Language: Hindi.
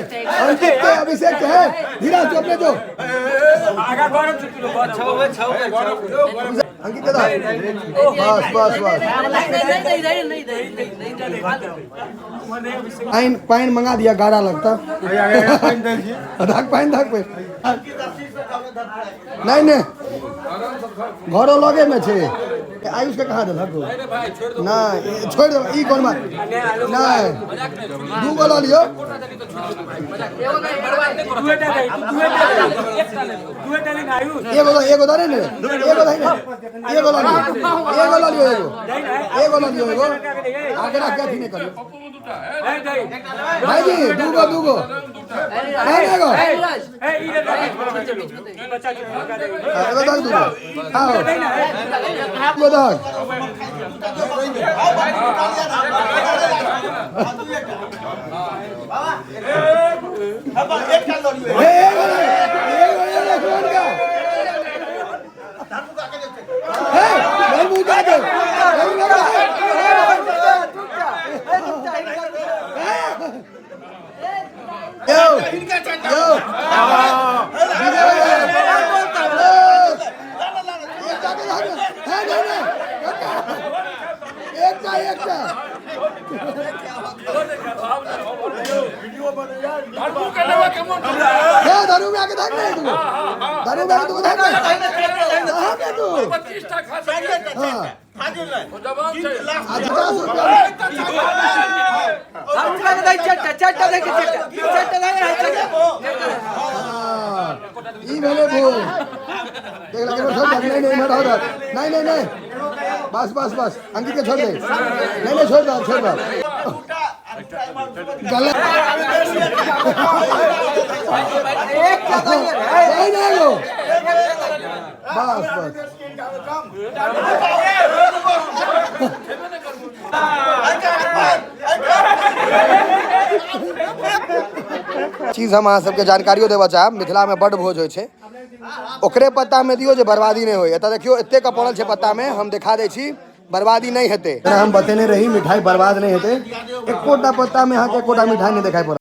अभिषेक है धीरा चुप ले जो अंकित बस बस बस पाइन मंगा दिया गाढ़ा लगता पाइन नहीं नहीं घरों लगे में छे आयुष के कहा दिलक ना छोड़ दो ई कोन बात ना दू गो ला लियो एगो दाने ने एगो ला लियो एगो आगे रख के नहीं करियो भाई जी दू गो एगो दारू में आके देख नहीं तू दारू में तू देख नहीं कहां पे तू 25 टा खा सकते हां खाजो ले जवाब से आज 50 रुपया हम का दे चट्टा देख चट्टा लगे चट्टा ई भले भो देख लगे छोड़ नहीं मत हो नहीं बस अंकित के छोड़ दे नहीं छोड़ दो गलत एक नहीं लो बस चीज हम अहाँ सबके जानकारियों देवा चाहब मिथिला में बड़ भोज होय छै ओकरे पत्ता में दियो जे बर्बादी नहीं होय एतऽ देखियो एते का पड़ल छै पत्ता में हम दिखा दै छी बर्बादी नहीं हेते हम बतेने रही मिठाई बर्बाद नहीं हेते एकोटा पत्ता में यहाँ के एकोटा मिठाई नहीं दिखाई पड़ा।